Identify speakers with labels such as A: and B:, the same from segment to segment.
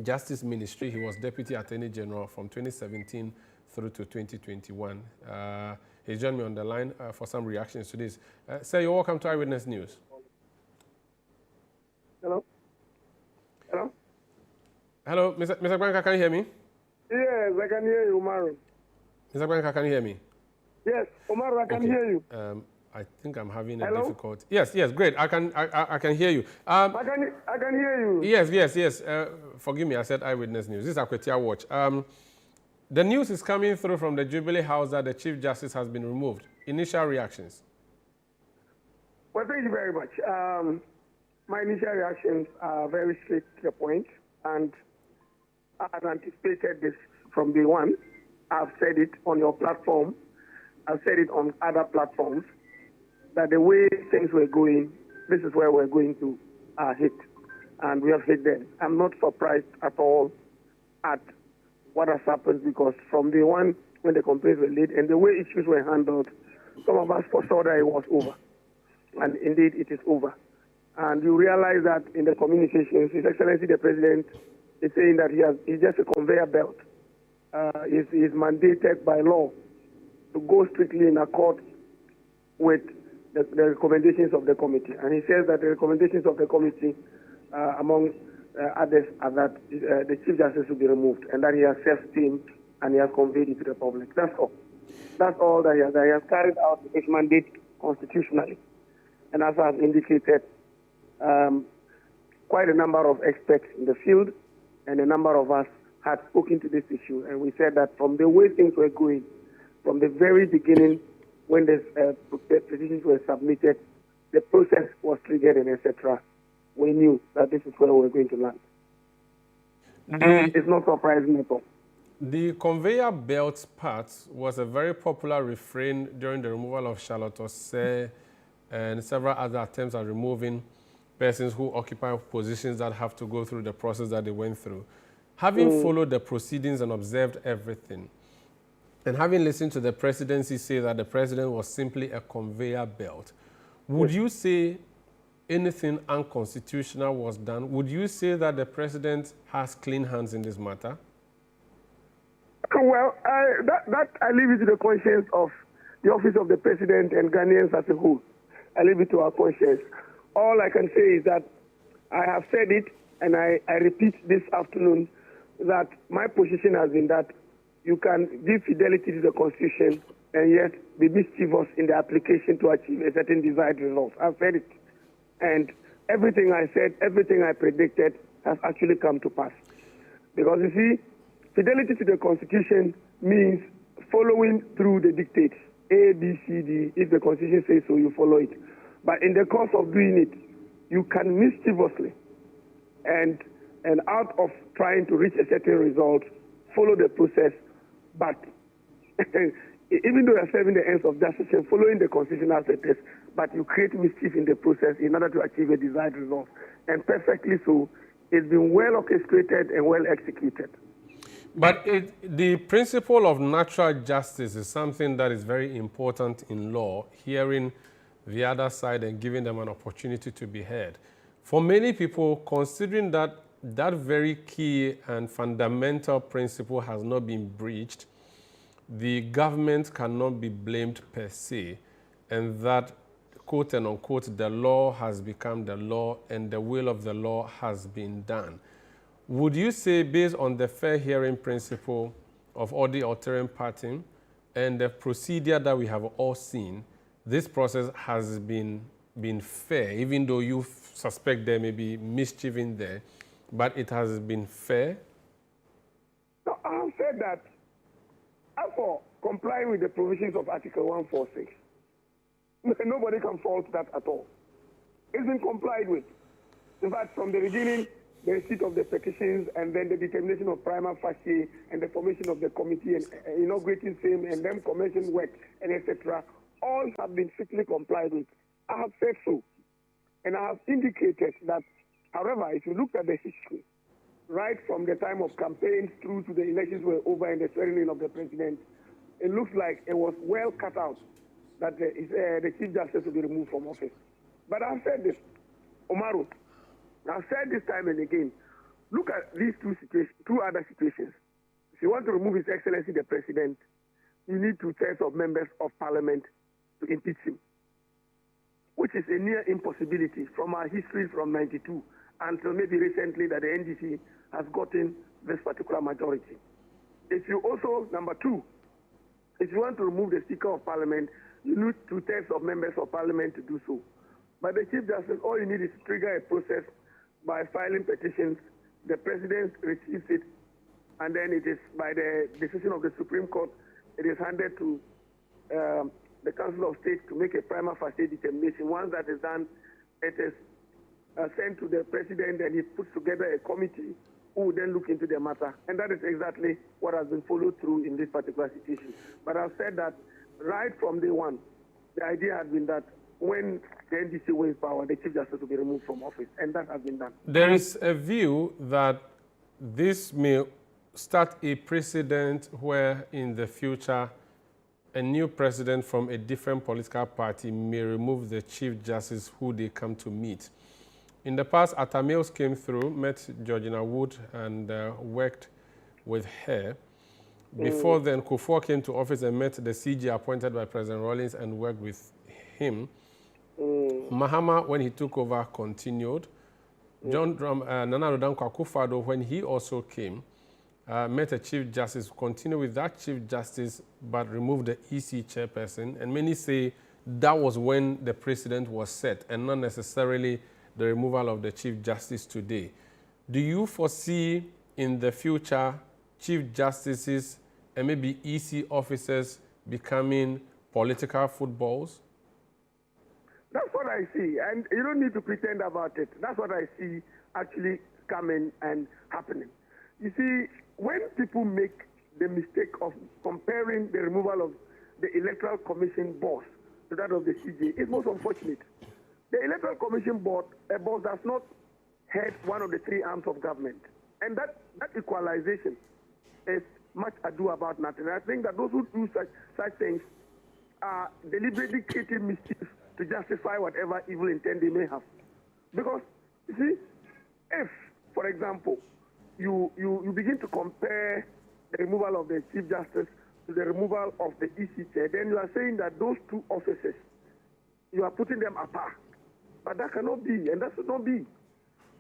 A: Justice Ministry. He was Deputy Attorney General from 2017 through to 2021. He joined me on the line for some reactions to this. Sir, you're welcome to Eyewitness News.
B: Hello? Hello?
A: Hello, Mr. Gwanka, can you hear me?
B: Yes, I can hear you, Umaru.
A: Mr. Gwanka, can you hear me?
B: Yes, Umaru, I can hear you.
A: I think I'm having a difficult. Yes, great. I can hear you.
B: I can hear you.
A: Yes. Forgive me, I said Eyewitness News. This is Akwetia Watch. The news is coming through from the Jubilee House that the Chief Justice has been removed. Initial reactions?
B: Well, thank you very much. My initial reactions are very straight to the point, and I've anticipated this from day one. I've said it on your platform. I've said it on other platforms, that the way things were going, this is where we're going to hit. And we have hit them. I'm not surprised at all at what has happened, because from day one, when the complaints were laid and the way issues were handled, some of us foresaw that it was over. And indeed, it is over. And you realize that in the communications, His Excellency the President is saying that he's just a conveyor belt. He's mandated by law to go strictly in accord with the recommendations of the committee. And he says that the recommendations of the committee, among others, are that the Chief Justice will be removed, and that he has self-esteemed and he has conveyed it to the public. That's all. That's all that he has carried out his mandate constitutionally. And as I've indicated, quite a number of experts in the field and a number of us had spoken to this issue, and we said that from the way things were going, from the very beginning, when the petitions were submitted, the process was triggered and etc., we knew that this is where we were going to land. It's not surprising at all.
A: The conveyor belt part was a very popular refrain during the removal of Charlotte Osei and several other attempts at removing persons who occupy positions that have to go through the process that they went through. Having followed the proceedings and observed everything, and having listened to the presidency say that the president was simply a conveyor belt, would you say anything unconstitutional was done? Would you say that the president has clean hands in this matter?
B: Well, I leave it to the conscience of the office of the president and Ghanaians as a whole. I leave it to our conscience. All I can say is that I have said it, and I repeat this afternoon, that my position has been that you can give fidelity to the Constitution and yet be mischievous in the application to achieve a certain desired result. I've said it. And everything I said, everything I predicted has actually come to pass. Because you see, fidelity to the Constitution means following through the dictates, A, B, C, D. If the Constitution says so, you follow it. But in the course of doing it, you can mischievously and out of trying to reach a certain result, follow the process, but even though you're serving the ends of justice and following the Constitution as it is, but you create mischief in the process in order to achieve a desired result. And perfectly so, it's been well orchestrated and well executed.
A: But the principle of natural justice is something that is very important in law, hearing the other side and giving them an opportunity to be heard. For many people, considering that that very key and fundamental principle has not been breached, the government cannot be blamed per se, and that, quote and unquote, the law has become the law and the will of the law has been done. Would you say, based on the fair hearing principle of order altering pattern and the procedure that we have all seen, this process has been fair, even though you suspect there may be mischief in there, but it has been fair?
B: No, I have said that as for complying with the provisions of Article 146, nobody can fault that at all. It's been complied with. In fact, from the beginning, the receipt of the petitions and then the determination of prima facie and the formation of the committee and inaugurating same and then commission work and etc. all have been strictly complied with. I have said so. And I have indicated that, however, if you look at the history, right from the time of campaigns through to the elections were over and the swearing in of the president, it looks like it was well cut out that the Chief Justice will be removed from office. But I've said this, Umaru, I've said this time and again, these two other situations. If you want to remove His Excellency the President, you need 2/3 of members of Parliament to impeach him, which is a near impossibility from our history from '92 until maybe recently that the NDC has gotten this particular majority. If you also, number two, if you want to remove the Speaker of Parliament, you need 2/3 of members of Parliament to do so. But the Chief Justice, all you need is to trigger a process by filing petitions. The President receives it, and then it is by the decision of the Supreme Court, it is handed to the Council of State to make a prima facie determination. Once that is done, it is sent to the President, and he puts together a committee who will then look into the matter. And that is exactly what has been followed through in this particular situation. But I've said that right from day one, the idea has been that when the NDC wins power, the Chief Justice will be removed from office, and that has been done.
A: There is a view that this may start a precedent where in the future a new president from a different political party may remove the Chief Justice who they come to meet. In the past, Atta Mills came through, met Georgina Wood, and worked with her. Before then, Kufuor came to office and met the CG appointed by President Rawlings and worked with him. Mahama, when he took over, continued. Nana Rodam Akufo-Addo, when he also came, met a Chief Justice, continued with that Chief Justice, but removed the EC chairperson. And many say that was when the precedent was set, and not necessarily the removal of the Chief Justice today. Do you foresee in the future Chief Justices and maybe EC officers becoming political footballs?
B: That's what I see, and you don't need to pretend about it. That's what I see actually coming and happening. You see, when people make the mistake of comparing the removal of the Electoral Commission boss to that of the CJ, it's most unfortunate. The Electoral Commission board does not head one of the three arms of government, and that equalization is much ado about nothing. And I think that those who do such things are deliberately creating mischief to justify whatever evil intent they may have. Because, you see, if, for example, you begin to compare the removal of the Chief Justice to the removal of the EC chair, then you are saying that those two offices, you are putting them apart. But that cannot be, and that should not be.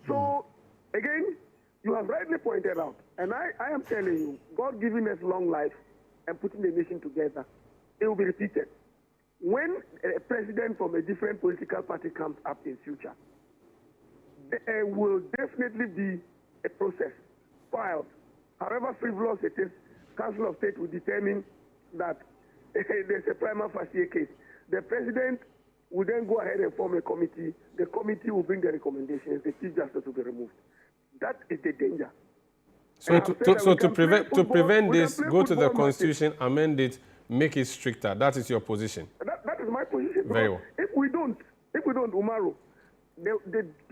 B: So, again, you have rightly pointed out, and I am telling you, God giving us long life and putting the nation together, it will be repeated. When a president from a different political party comes up in future, there will definitely be a process filed. However frivolous it is, Council of State will determine that there's a prima facie case. The president will then go ahead and form a committee. The committee will bring the recommendations. The Chief Justice will be removed. That is the danger.
A: So to prevent this, go to the Constitution, amend it, make it stricter. That is your position.
B: That is my position.
A: Very well.
B: If we don't, Umaru,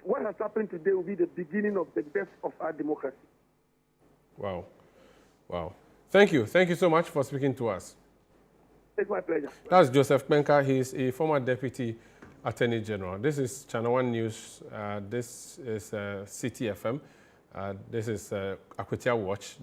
B: what has happened today will be the beginning of the death of our democracy.
A: Wow. Wow. Thank you. Thank you so much for speaking to us.
B: It's my pleasure.
A: That's Joseph Kpenka. He's a former Deputy Attorney General. This is ChannelOne News. This is City FM. This is Akwetia Watch.